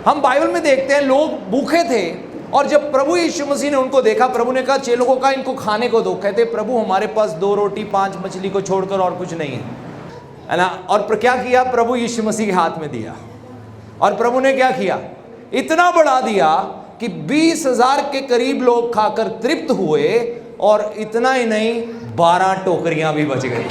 हम बाइबल में देखते हैं लोग भूखे थे और जब प्रभु यीशु मसीह ने उनको देखा, प्रभु ने कहा चेलों को कहा इनको खाने को दो। कहते प्रभु हमारे पास 2 रोटी 5 मछली को छोड़कर और कुछ नहीं है ना। और क्या किया, प्रभु यीशु मसीह के हाथ में दिया और प्रभु ने क्या किया, इतना बढ़ा दिया कि 20,000 के करीब लोग खाकर तृप्त हुए और इतना ही नहीं 12 टोकरियां भी बच गई।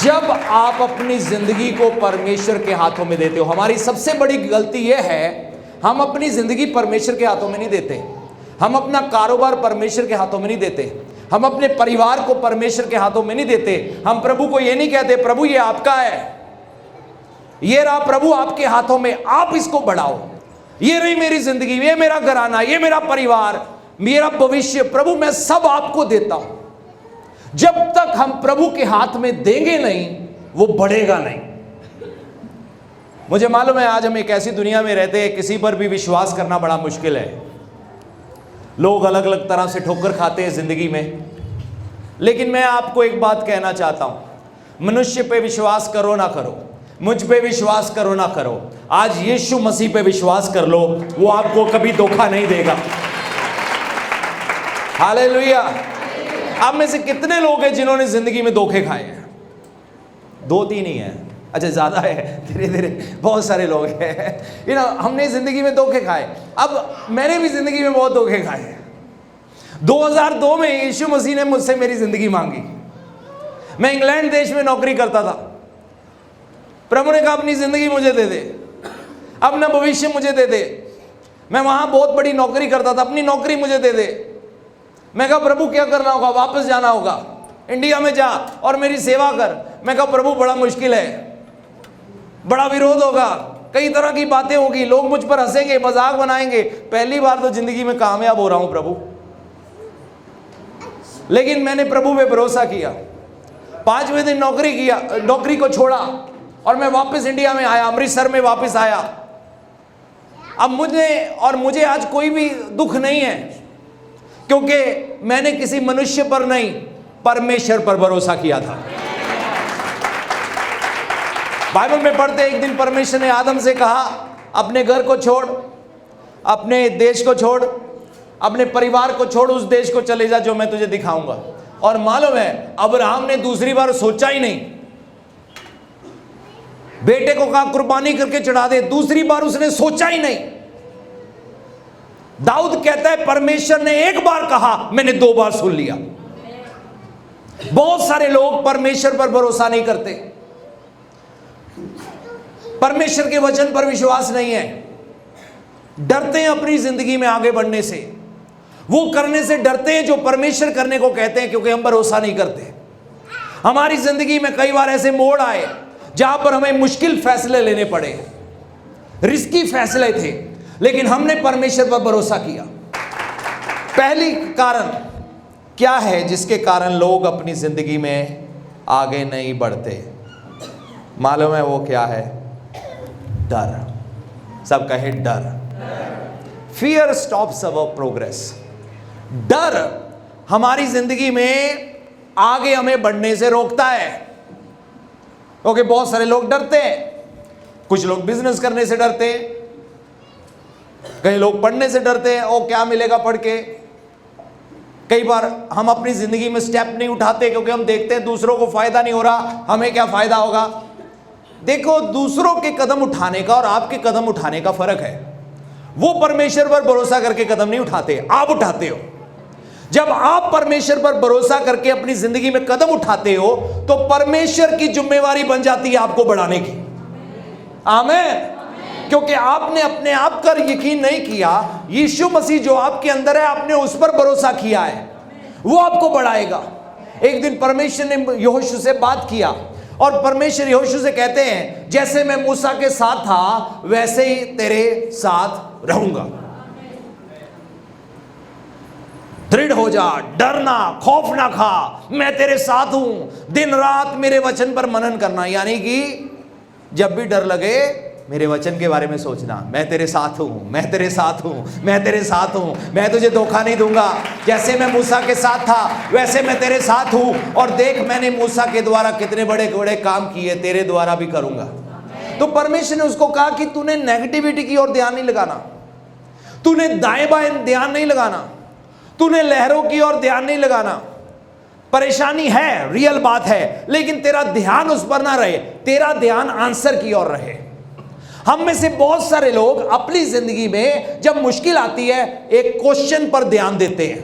जब आप अपनी जिंदगी को परमेश्वर के हाथों में देते हो, हमारी सबसे बड़ी गलती यह है हम अपनी जिंदगी परमेश्वर के हाथों में नहीं देते, हम अपना कारोबार परमेश्वर के हाथों में नहीं देते, हम अपने परिवार को परमेश्वर के हाथों में नहीं देते। हम प्रभु को ये नहीं कहते प्रभु ये आपका है, ये रहा प्रभु आपके हाथों में, आप इसको बढ़ाओ, ये रही मेरी जिंदगी, ये मेरा घराना, ये मेरा परिवार, मेरा भविष्य, प्रभु मैं सब आपको देता हूं। जब तक हम प्रभु के हाथ में देंगे नहीं वो बढ़ेगा नहीं। मुझे मालूम है आज हम एक ऐसी दुनिया में रहते हैं किसी पर भी विश्वास करना बड़ा मुश्किल है। लोग अलग अलग तरह से ठोकर खाते हैं जिंदगी में, लेकिन मैं आपको एक बात कहना चाहता हूं, मनुष्य पे विश्वास करो ना करो, मुझ पे विश्वास करो ना करो, आज यीशु मसीह पे विश्वास कर लो, वो आपको कभी धोखा नहीं देगा। हालेलुया। आप में से कितने लोग हैं जिन्होंने जिंदगी में धोखे खाए हैं? 2-3 ही हैं, अच्छा ज्यादा है, धीरे धीरे बहुत सारे लोग हैं। हमने जिंदगी में धोखे खाए। अब मैंने भी जिंदगी में बहुत धोखे खाए। 2002 में यीशु मसीह ने मुझसे मेरी जिंदगी मांगी। मैं इंग्लैंड देश में नौकरी करता था। प्रभु ने कहा अपनी जिंदगी मुझे दे दे, अपना भविष्य मुझे दे दे। मैं वहां बहुत बड़ी नौकरी करता था, अपनी नौकरी मुझे दे दे। मैं कहा प्रभु क्या करना होगा, वापस जाना होगा, इंडिया में जा और मेरी सेवा कर। मैं कहा प्रभु बड़ा मुश्किल है, बड़ा विरोध होगा, कई तरह की बातें होगी, लोग मुझ पर हंसेंगे, मजाक बनाएंगे। पहली बार तो जिंदगी में कामयाब हो रहा हूं प्रभु। लेकिन मैंने प्रभु पे भरोसा किया। 5वें दिन नौकरी को छोड़ा और मैं वापस इंडिया में आया, अमृतसर में वापस आया। अब मुझे आज कोई भी दुख नहीं है, क्योंकि मैंने किसी मनुष्य पर नहीं परमेश्वर पर भरोसा किया था। बाइबल में पढ़ते एक दिन परमेश्वर ने आदम से कहा अपने घर को छोड़, अपने देश को छोड़, अपने परिवार को छोड़, उस देश को चले जा जो मैं तुझे दिखाऊंगा। और मालूम है अब्राहम ने दूसरी बार सोचा ही नहीं, बेटे को कहा कुर्बानी करके चढ़ा दे, दूसरी बार उसने सोचा ही नहीं। दाऊद कहता है परमेश्वर ने एक बार कहा, मैंने 2 बार सुन लिया। बहुत सारे लोग परमेश्वर पर भरोसा नहीं करते, परमेश्वर के वचन पर विश्वास नहीं है, डरते हैं अपनी जिंदगी में आगे बढ़ने से, वो करने से डरते हैं जो परमेश्वर करने को कहते हैं, क्योंकि हम भरोसा नहीं करते। हमारी जिंदगी में कई बार ऐसे मोड़ आए जहां पर हमें मुश्किल फैसले लेने पड़े, रिस्की फैसले थे, लेकिन हमने परमेश्वर पर भरोसा किया। पहली कारण क्या है जिसके कारण लोग अपनी जिंदगी में आगे नहीं बढ़ते? मालूम है वो क्या है? डर। सब कहे डर। Fear stops our progress. डर हमारी जिंदगी में आगे हमें बढ़ने से रोकता है, क्योंकि बहुत सारे लोग डरते हैं। कुछ लोग बिजनेस करने से डरते हैं, कई लोग पढ़ने से डरते हैं, ओ क्या मिलेगा पढ़ के। कई बार हम अपनी जिंदगी में स्टेप नहीं उठाते क्योंकि हम देखते हैं दूसरों को फायदा नहीं हो रहा, हमें क्या फायदा होगा। देखो, दूसरों के कदम उठाने का और आपके कदम उठाने का फर्क है। वो परमेश्वर पर भरोसा करके कदम नहीं उठाते, आप उठाते हो। जब आप परमेश्वर पर भरोसा करके अपनी जिंदगी में कदम उठाते हो तो परमेश्वर की जिम्मेवारी बन जाती है आपको बढ़ाने की। आमीन। क्योंकि आपने अपने आप पर यकीन नहीं किया, यीशु मसीह जो आपके अंदर है आपने उस पर भरोसा किया है, वो आपको बढ़ाएगा। एक दिन परमेश्वर ने यहोशू से बात किया और परमेश्वर यहोशू से कहते हैं जैसे मैं मूसा के साथ था वैसे ही तेरे साथ रहूंगा। दृढ़ हो जा, डरना, खौफ ना खा, मैं तेरे साथ हूं। दिन रात मेरे वचन पर मनन करना, यानी कि जब भी डर लगे मेरे वचन के बारे में सोचना, मैं तेरे साथ हूं, मैं तेरे साथ हूं, मैं तेरे साथ हूं, मैं तुझे धोखा नहीं दूंगा। जैसे मैं मूसा के साथ था वैसे मैं तेरे साथ हूं, और देख मैंने मूसा के द्वारा कितने बड़े बड़े काम किए, तेरे द्वारा भी करूंगा। तो परमेश्वर ने उसको कहा कि तूने नेगेटिविटी की ओर ध्यान नहीं लगाना, तूने दाएं बाएं ध्यान नहीं लगाना, तूने लहरों की ओर ध्यान नहीं लगाना। परेशानी है, रियल बात है, लेकिन तेरा ध्यान उस पर ना रहे, तेरा ध्यान आंसर की ओर रहे। हम में से बहुत सारे लोग अपनी जिंदगी में जब मुश्किल आती है एक क्वेश्चन पर ध्यान देते हैं।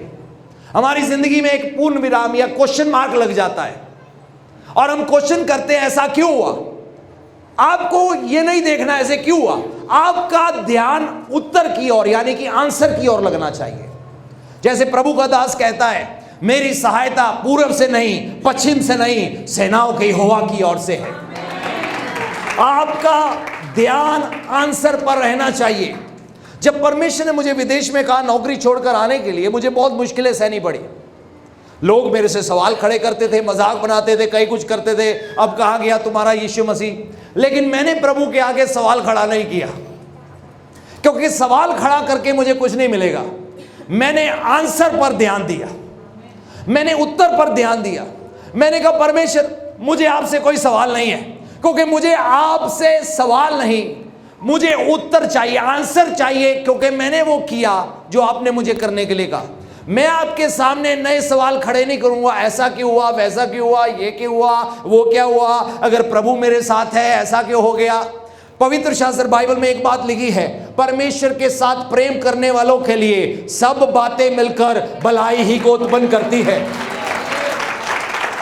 हमारी जिंदगी में एक पूर्ण विराम या क्वेश्चन मार्क लग जाता है और हम क्वेश्चन करते हैं ऐसा क्यों हुआ। आपको यह नहीं देखना ऐसे क्यों हुआ, आपका ध्यान उत्तर की ओर यानी कि आंसर की ओर लगना चाहिए। जैसे प्रभु का दास कहता है, मेरी सहायता पूर्व से नहीं, पश्चिम से नहीं, सेनाओं के यहोवा की ओर से है। आपका ध्यान आंसर पर रहना चाहिए। जब परमेश्वर ने मुझे विदेश में कहा नौकरी छोड़कर आने के लिए, मुझे बहुत मुश्किलें सहनी पड़ी। लोग मेरे से सवाल खड़े करते थे, मजाक बनाते थे, कई कुछ करते थे, अब कहाँ गया तुम्हारा यीशु मसीह। लेकिन मैंने प्रभु के आगे सवाल खड़ा नहीं किया, क्योंकि सवाल खड़ा करके मुझे कुछ नहीं मिलेगा। मैंने आंसर पर ध्यान दिया, मैंने उत्तर पर ध्यान दिया। मैंने कहा परमेश्वर मुझे आपसे कोई सवाल नहीं है, क्योंकि मुझे आपसे सवाल नहीं, मुझे उत्तर चाहिए, आंसर चाहिए, क्योंकि मैंने वो किया जो आपने मुझे करने के लिए कहा। मैं आपके सामने नए सवाल खड़े नहीं करूंगा, ऐसा क्यों हुआ, वैसा क्यों हुआ, ये क्यों हुआ, वो क्या हुआ, अगर प्रभु मेरे साथ है ऐसा क्यों हो गया। पवित्र शास्त्र बाइबल में एक बात लिखी है, परमेश्वर के साथ प्रेम करने वालों के लिए सब बातें मिलकर भलाई ही को उत्पन्न करती है।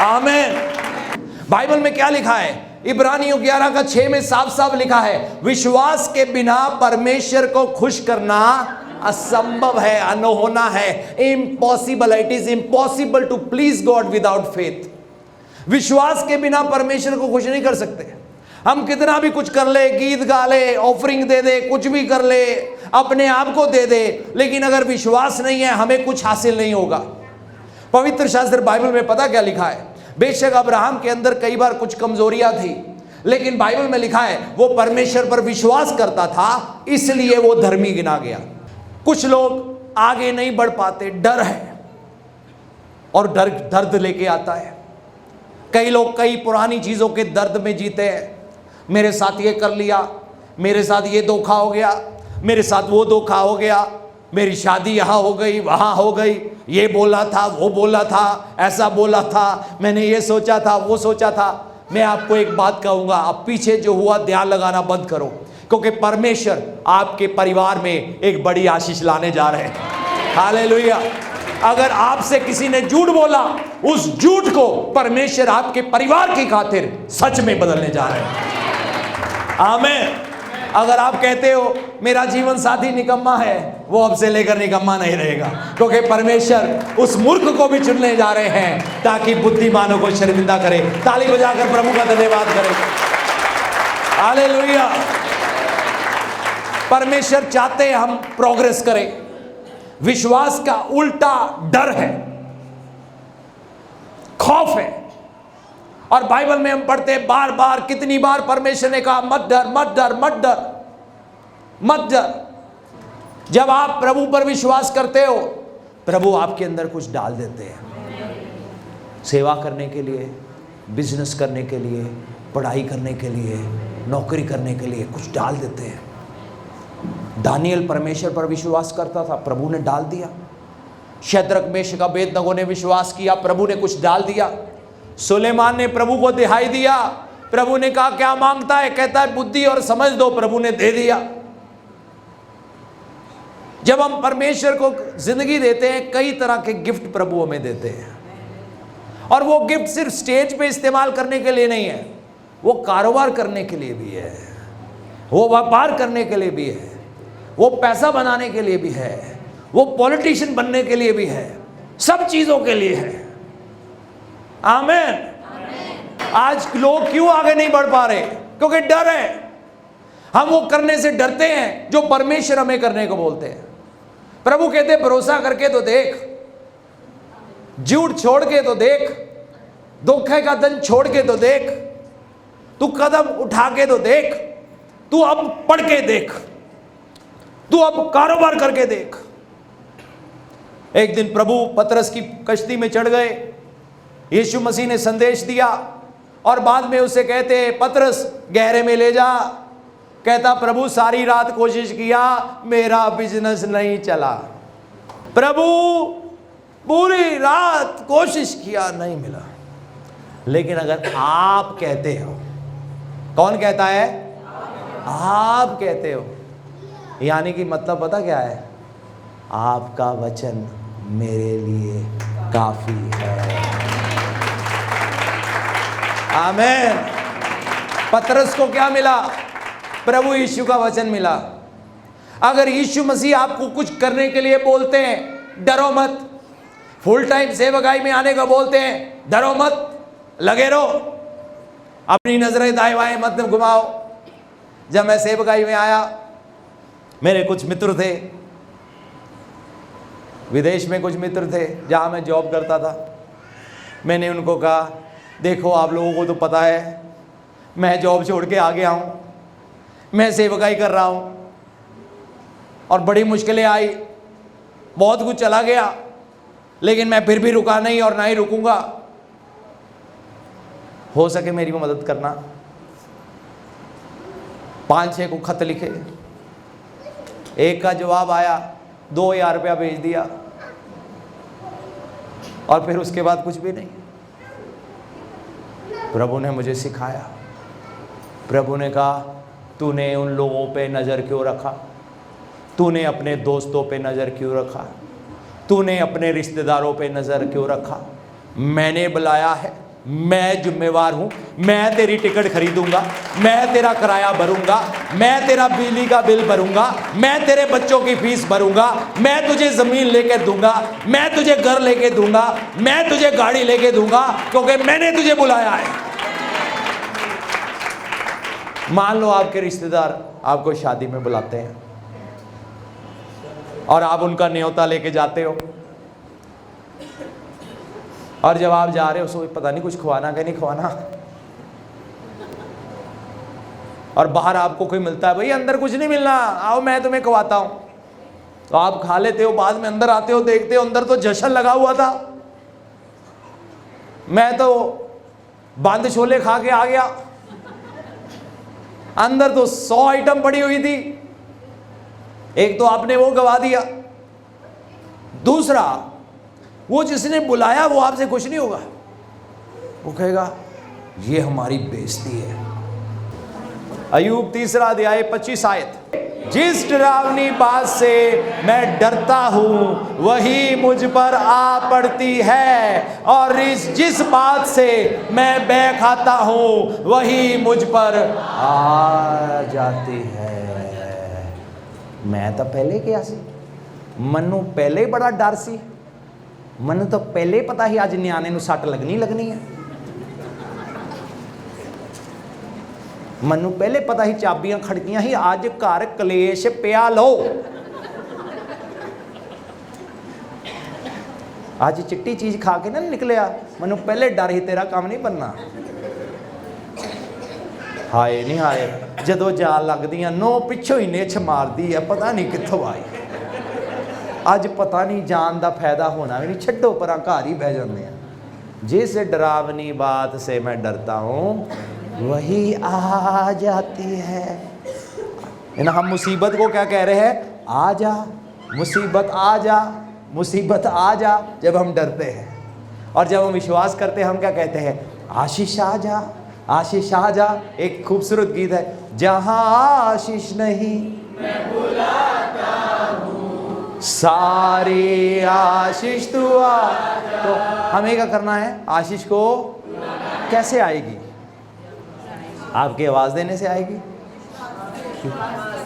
आमीन। बाइबल में क्या लिखा है, इब्रानियों 11:6 में साफ साफ लिखा है, विश्वास के बिना परमेश्वर को खुश करना असंभव है, अनहोना है, impossible. It is impossible to please God without faith. विश्वास के बिना परमेश्वर को खुश नहीं कर सकते। हम कितना भी कुछ कर ले, गीत गा ले, ऑफरिंग दे दे, कुछ भी कर ले, अपने आप को दे दे, लेकिन अगर विश्वास नहीं है हमें कुछ हासिल नहीं होगा। पवित्र शास्त्र बाइबल में पता क्या लिखा है, बेशक अब्राहम के अंदर कई बार कुछ कमजोरियां थी, लेकिन बाइबल में लिखा है वो परमेश्वर पर विश्वास करता था, इसलिए वो धर्मी गिना गया। कुछ लोग आगे नहीं बढ़ पाते, डर है, और डर दर्द लेके आता है। कई लोग कई पुरानी चीजों के दर्द में जीते हैं। मेरे साथ ये कर लिया, मेरे साथ ये धोखा हो गया, मेरे साथ वो धोखा हो गया, मेरी शादी यहाँ हो गई, वहाँ हो गई, ये बोला था, वो बोला था, ऐसा बोला था, मैंने ये सोचा था, वो सोचा था। मैं आपको एक बात कहूँगा, आप पीछे जो हुआ ध्यान लगाना बंद करो, क्योंकि परमेश्वर आपके परिवार में एक बड़ी आशीष लाने जा रहे हैं। हालेलुया। अगर आपसे किसी ने झूठ बोला, उस झूठ को परमेश्वर आपके परिवार की खातिर सच में बदलने जा रहे हैं। आमीन। अगर आप कहते हो मेरा जीवन साथी निकम्मा है, वो अब से लेकर निकम्मा नहीं रहेगा, क्योंकि परमेश्वर उस मूर्ख को भी चुनने जा रहे हैं ताकि बुद्धिमानों को शर्मिंदा करे। ताली बजाकर प्रभु का धन्यवाद करें। हालेलुया। परमेश्वर चाहते हैं हम प्रोग्रेस करें। विश्वास का उल्टा डर है, खौफ है। और बाइबल में हम पढ़ते हैं बार बार, कितनी बार परमेश्वर ने कहा मत डर, मत डर, मत डर, मत डर। जब आप प्रभु पर विश्वास करते हो, प्रभु आपके अंदर कुछ डाल देते हैं, सेवा करने के लिए, बिजनेस करने के लिए, पढ़ाई करने के लिए, नौकरी करने के लिए कुछ डाल देते हैं। दानियल परमेश्वर पर विश्वास करता था, प्रभु ने डाल दिया। शद्रक मेशक अबेदनगो ने विश्वास किया, प्रभु ने कुछ डाल दिया। सुलेमान ने प्रभु को दिहाई दिया, प्रभु ने कहा क्या मांगता है, कहता है बुद्धि और समझ दो, प्रभु ने दे दिया। जब हम परमेश्वर को जिंदगी देते हैं, कई तरह के गिफ्ट प्रभु हमें देते हैं, और वो गिफ्ट सिर्फ स्टेज पे इस्तेमाल करने के लिए नहीं है, वो कारोबार करने के लिए भी है, वो व्यापार करने के लिए भी है, वो पैसा बनाने के लिए भी है, वो पॉलिटिशियन बनने के लिए भी है, सब चीजों के लिए है। आमीन। आज लोग क्यों आगे नहीं बढ़ पा रहे, क्योंकि डर है। हम वो करने से डरते हैं जो परमेश्वर हमें करने को बोलते हैं। प्रभु कहते भरोसा करके तो देख, झूठ छोड़ के तो देख, धोखे का धन छोड़ के तो देख, तू कदम उठा के तो देख, तू अब पढ़ के देख, तू अब कारोबार करके देख। एक दिन प्रभु पतरस की कश्ती में चढ़ गए, यीशु मसीह ने संदेश दिया और बाद में उसे कहते पतरस गहरे में ले जा, कहता प्रभु सारी रात कोशिश किया, मेरा बिजनेस नहीं चला। प्रभु पूरी रात कोशिश किया, नहीं मिला। लेकिन अगर आप कहते हो, कौन कहता है? आप कहते हो, यानी कि मतलब पता क्या है? आपका वचन मेरे लिए काफी है। आमीन। पतरस को क्या मिला? प्रभु यीशु का वचन मिला। अगर यीशु मसीह आपको कुछ करने के लिए बोलते हैं, डरो मत। फुल टाइम सेवकाई में आने का बोलते हैं, डरो मत, लगे रहो, अपनी नजरें दाएं बाएं मत घुमाओ। जब मैं सेवकाई में आया, मेरे कुछ मित्र थे, विदेश में कुछ मित्र थे जहां मैं जॉब करता था। मैंने उनको कहा, देखो आप लोगों को तो पता है मैं जॉब छोड़ के आ गया हूं, मैं सेवकाई कर रहा हूं और बड़ी मुश्किलें आई, बहुत कुछ चला गया, लेकिन मैं फिर भी रुका नहीं और ना ही रुकूंगा। हो सके मेरी को मदद करना। 5-6 को खत लिखे, एक का जवाब आया, 2000 रुपया भेज दिया और फिर उसके बाद कुछ भी नहीं। प्रभु ने मुझे सिखाया। प्रभु ने कहा, तूने उन लोगों पे नज़र क्यों रखा? तूने अपने दोस्तों पे नज़र क्यों रखा? तूने अपने रिश्तेदारों पे नज़र क्यों रखा? मैंने बुलाया है, मैं जिम्मेवार हूँ, मैं तेरी टिकट खरीदूंगा, मैं तेरा किराया भरूंगा, मैं तेरा बिजली का बिल भरूंगा, मैं तेरे बच्चों की फीस भरूंगा, मैं तुझे ज़मीन लेके दूंगा, मैं तुझे घर लेके दूंगा, मैं तुझे गाड़ी लेके दूंगा, क्योंकि मैंने तुझे बुलाया है। मान लो आपके रिश्तेदार आपको शादी में बुलाते हैं और आप उनका न्योता लेके जाते हो, और जब आप जा रहे हो उसको पता नहीं कुछ खवाना कि नहीं खवाना, और बाहर आपको कोई मिलता है, भाई अंदर कुछ नहीं मिलना, आओ मैं तुम्हें खवाता हूं, तो आप खा लेते हो। बाद में अंदर आते हो, देखते हो अंदर तो जश्न लगा हुआ था, मैं तो बंद छोले खा के आ गया, अंदर तो 100 आइटम पड़ी हुई थी। एक तो आपने वो गवा दिया, दूसरा वो जिसने बुलाया वो आपसे खुश नहीं होगा, वो कहेगा ये हमारी बेइज्जती है। अय्यूब 3 अध्याय 25 आयत, जिस डरावनी बात से मैं डरता हूं वही मुझ पर आ पड़ती है, और जिस बात से मैं बै खाता हूं वही मुझ पर आ जाती है। मैं तो पहले क्या सी, मनु पहले ही बड़ा डर सी, मनु तो पहले ही पता ही अज न्याणे नूं सट लगनी है। मनु पहले पता ही चाबियां खड़कियां ही, आज घर कलेश पिया लो, आज चिट्टी चीज खा के ना निकलिया, मनु पहले डर ही तेरा काम नहीं बनना। हाय नहीं हाय, जदों जा लगदियां नो पिछों ही नेछ मारदी है, पता नहीं कित्थों आई। अज पता नहीं जान का फायदा होना भी नहीं, छड्डो परां घर ही बह जाते हैं। जिस डरावनी बात से मैं डरता हूँ वही आ जाती है। हम मुसीबत को क्या कह रहे हैं? आ जा मुसीबत, आ जा मुसीबत, आ जा। जब हम डरते हैं और जब हम विश्वास करते हैं हम क्या कहते हैं? आशीष आ जा, आशीष आ जा। एक खूबसूरत गीत है, जहां आशीष नहीं मैं बुलाता हूं, सारी आशीष तू आ। तो हमें क्या करना है? आशीष को कैसे आएगी? आपकी आवाज देने से आएगी।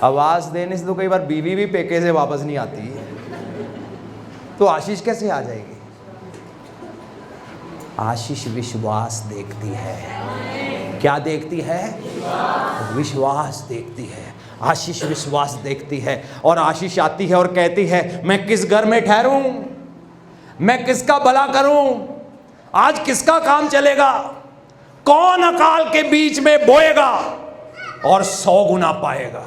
आवाज देने से तो कई बार बीवी भी पेके से वापस नहीं आती, तो आशीष कैसे आ जाएगी? आशीष विश्वास देखती है। क्या देखती है? विश्वास देखती है। आशीष विश्वास देखती है, और आशीष आती है और कहती है मैं किस घर में ठहरूं, मैं किसका भला करूं, आज किसका काम चलेगा, कौन अकाल के बीच में बोएगा और 100 गुना पाएगा।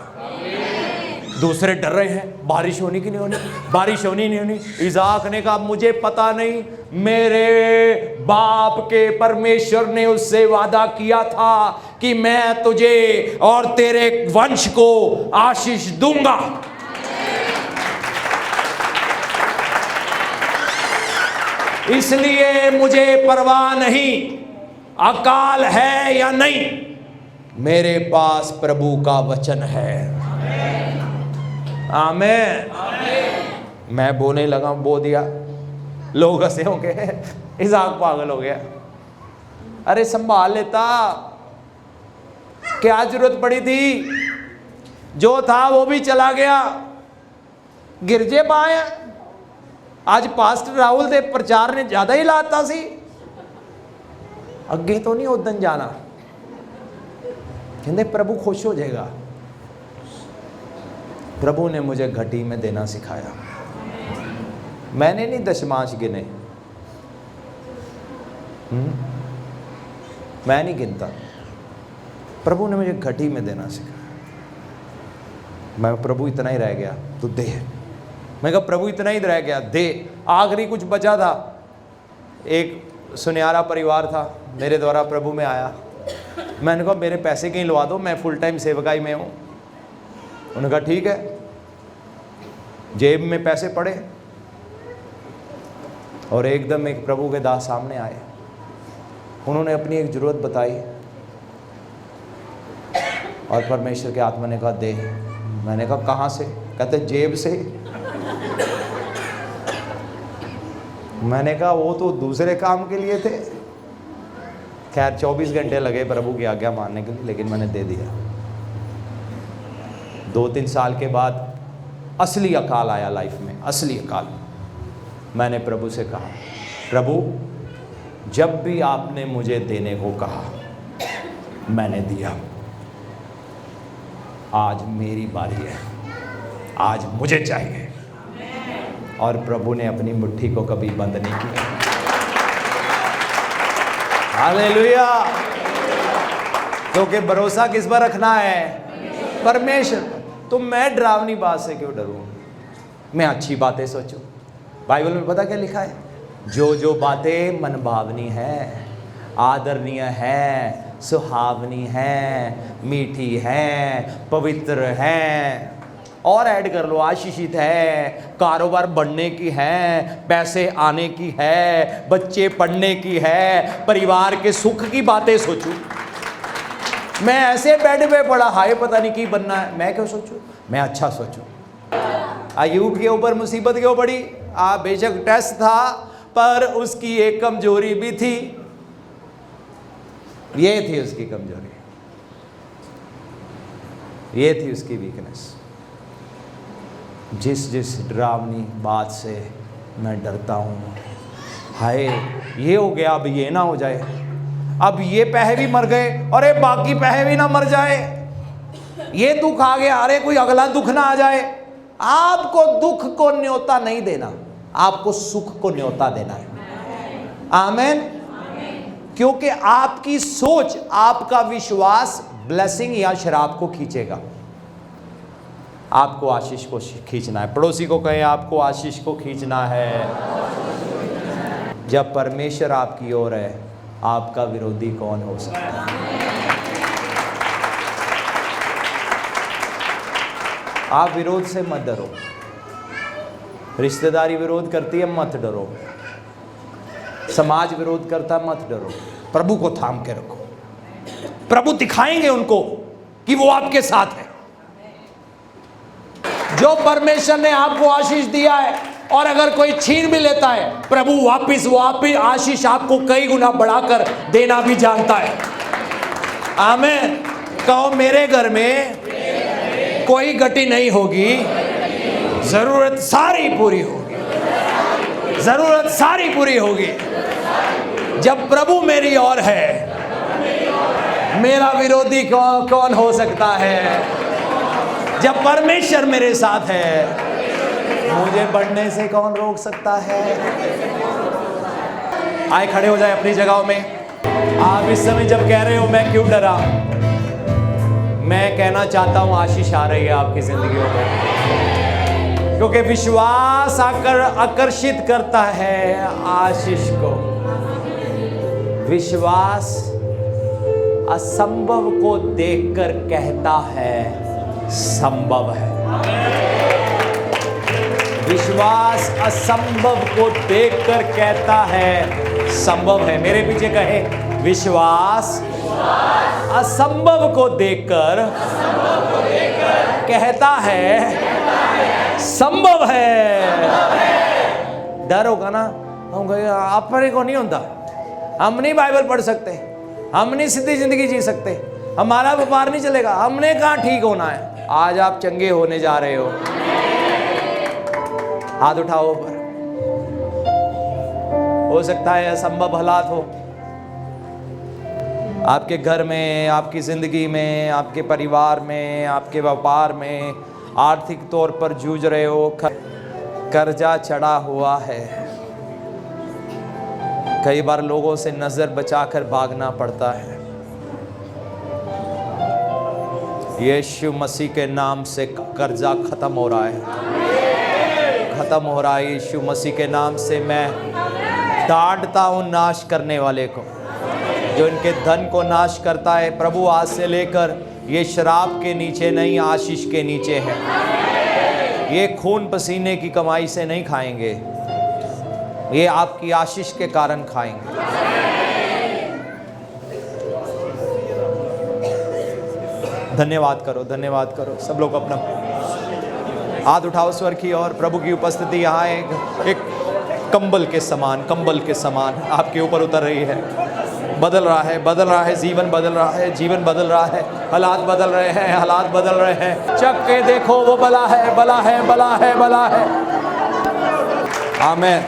दूसरे डर रहे हैं बारिश होनी कि नहीं होनी, बारिश होनी नहीं होनी। इसाक ने कहा मुझे पता नहीं, मेरे बाप के परमेश्वर ने उससे वादा किया था कि मैं तुझे और तेरे वंश को आशीष दूंगा। इसलिए मुझे परवाह नहीं अकाल है या नहीं, मेरे पास प्रभु का वचन है। आमेन। मैं बोने लगा, बो दिया, लोग हंसे होंगे, इसाक पागल हो गया। अरे संभाल लेता, क्या जरूरत पड़ी थी, जो था वो भी चला गया। गिरजे पाए आज पास्टर राहुल दे प्रचार ने ज्यादा ही लाता सी, अगे तो नहीं उदन जाना। कहते प्रभु खुश हो जाएगा। प्रभु ने मुझे घटी में देना सिखाया। मैंने नहीं दशमांश गिने, मैं नहीं गिनता, प्रभु ने मुझे घटी में देना सिखाया। मैं प्रभु इतना ही रह गया तो दे, मैं कहा प्रभु इतना ही रह गया दे। आखिरी कुछ बचा था, एक सुनहरा परिवार था मेरे द्वारा प्रभु में आया। मैंने कहा मेरे पैसे कहीं लवा दो, मैं फुल टाइम सेवकाई में हूँ। उन्होंने कहा ठीक है। जेब में पैसे पड़े और एकदम एक प्रभु के दास सामने आए। उन्होंने अपनी एक जरूरत बताई और परमेश्वर के आत्मा ने कहा दे। मैंने कहा कहाँ से? कहते जेब से। मैंने कहा वो तो दूसरे काम के लिए थे। खैर 24 घंटे लगे प्रभु की आज्ञा मानने के लिए, लेकिन मैंने दे दिया। 2-3 साल के बाद असली अकाल आया लाइफ में, असली अकाल। मैंने प्रभु से कहा प्रभु जब भी आपने मुझे देने को कहा मैंने दिया, आज मेरी बारी है, आज मुझे चाहिए। और प्रभु ने अपनी मुट्ठी को कभी बंद नहीं किया। हालेलुया। क्योंकि भरोसा किस पर रखना है? परमेश्वर। तो मैं डरावनी बात से क्यों डरूं? मैं अच्छी बातें सोचूं। बाइबल में पता क्या लिखा है? जो जो बातें मनभावनी है, आदरणीय है, सुहावनी है, मीठी है, पवित्र है, और ऐड कर लो आशीषित है, कारोबार बढ़ने की है, पैसे आने की है, बच्चे पढ़ने की है, परिवार के सुख की बातें सोचूं। मैं ऐसे बेड पे पड़ा, हाय पता नहीं की बनना है, मैं क्यों सोचूं? मैं अच्छा सोचूं। अय्यूब के ऊपर मुसीबत क्यों पड़ी? बेशक टेस्ट था, पर उसकी एक कमजोरी भी थी। ये थी उसकी कमजोरी, ये थी उसकी वीकनेस। जिस जिस डरावनी बात से मैं डरता हूँ, हाय ये हो गया, अब ये ना हो जाए, अब ये पैसे भी मर गए, अरे बाकी पैसे भी ना मर जाए, ये दुख आ गया, अरे कोई अगला दुख ना आ जाए। आपको दुख को न्योता नहीं देना, आपको सुख को न्योता देना है। आमेन। क्योंकि आपकी सोच, आपका विश्वास ब्लेसिंग या शराब को खींचेगा। आपको आशीष को खींचना है। पड़ोसी को कहें आपको आशीष को खींचना है। जब परमेश्वर आपकी ओर है, आपका विरोधी कौन हो सकता है? आप विरोध से मत डरो। रिश्तेदारी विरोध करती है, मत डरो। समाज विरोध करता, मत डरो। प्रभु को थाम के रखो। प्रभु दिखाएंगे उनको कि वो आपके साथ है। जो परमेश्वर ने आपको आशीष दिया है, और अगर कोई छीन भी लेता है, प्रभु वापिस आशीष आपको कई गुना बढ़ाकर देना भी जानता है। आमीन। कहो मेरे घर में कोई गति नहीं होगी, जरूरत सारी पूरी होगी, जरूरत सारी पूरी होगी। जब प्रभु मेरी ओर है, मेरा विरोधी कौन हो सकता है? जब परमेश्वर मेरे साथ है, मुझे बढ़ने से कौन रोक सकता है? आए खड़े हो जाए अपनी जगहों में। आप इस समय जब कह रहे हो मैं क्यों डरा, मैं कहना चाहता हूं आशीष आ रही है आपकी जिंदगियों में, क्योंकि विश्वास आकर्षित करता है आशीष को। विश्वास असंभव को देखकर कहता है संभव है। विश्वास असंभव को देखकर कहता है संभव है। मेरे पीछे कहे, विश्वास असंभव को देखकर कहता है संभव है। डर होगा ना, हम कहेंगे अपने को नहीं होता, हम नहीं बाइबल पढ़ सकते, हम नहीं सीधी जिंदगी जी सकते, हमारा व्यापार नहीं चलेगा, हमने कहाँ ठीक होना है। आज आप चंगे होने जा रहे हो। हाथ उठाओ ऊपर। हो सकता है असंभव हालात हो आपके घर में, आपकी जिंदगी में, आपके परिवार में, आपके व्यापार में, आर्थिक तौर पर जूझ रहे हो, कर्जा चढ़ा हुआ है, कई बार लोगों से नजर बचाकर भागना पड़ता है। यीशु मसीह के नाम से कर्जा खत्म हो रहा है, खत्म हो रहा है। यीशु मसीह के नाम से मैं डांटता हूं नाश करने वाले को, जो इनके धन को नाश करता है। प्रभु आज से लेकर ये शराब के नीचे नहीं, आशीष के नीचे है। ये खून पसीने की कमाई से नहीं खाएंगे, ये आपकी आशीष के कारण खाएंगे। धन्यवाद करो, धन्यवाद करो। सब लोग अपना हाथ उठाओ स्वर की ओर। प्रभु की उपस्थिति यहाँ एक कंबल के समान, कंबल के समान आपके ऊपर उतर रही है। बदल रहा है, बदल रहा है, जीवन बदल रहा है, जीवन बदल रहा है, हालात बदल रहे हैं, हालात बदल रहे हैं। चक के देखो, वो बला है, बला है, बला है, बला है। आमीन।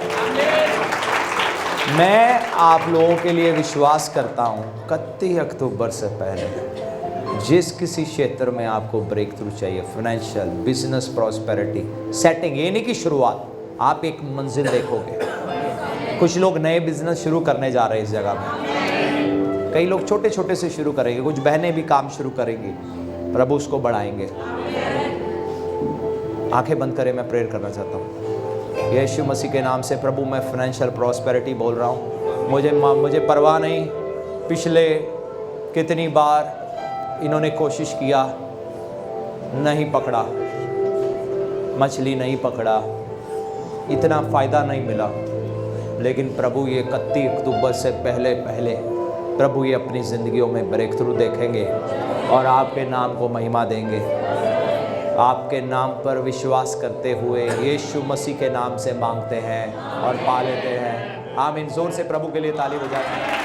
मैं आप लोगों के लिए विश्वास करता हूँ, 31 अक्टूबर से पहले जिस किसी क्षेत्र में आपको ब्रेक थ्रू चाहिए, फाइनेंशियल, बिजनेस, प्रॉस्पेरिटी, सेटिंग, ये नहीं कि शुरुआत, आप एक मंजिल देखोगे। कुछ लोग नए बिजनेस शुरू करने जा रहे हैं इस जगह में, कई लोग छोटे छोटे से शुरू करेंगे, कुछ बहनें भी काम शुरू करेंगी, प्रभु उसको बढ़ाएंगे। आंखें बंद करें, मैं प्रेयर करना चाहता हूँ। यीशु मसीह के नाम से प्रभु, मैं फाइनेंशियल प्रॉस्पेरिटी बोल रहा हूँ। मुझे परवाह नहीं, पिछले कितनी बार इन्होंने कोशिश किया, नहीं पकड़ा, मछली नहीं पकड़ा, इतना फ़ायदा नहीं मिला, लेकिन प्रभु ये 31 अक्टूबर से पहले प्रभु ये अपनी ज़िंदगियों में ब्रेक थ्रू देखेंगे और आपके नाम को महिमा देंगे। आपके नाम पर विश्वास करते हुए यीशु मसीह के नाम से मांगते हैं और पा लेते हैं। आमीन। जोर से प्रभु के लिए ताली बजाएं।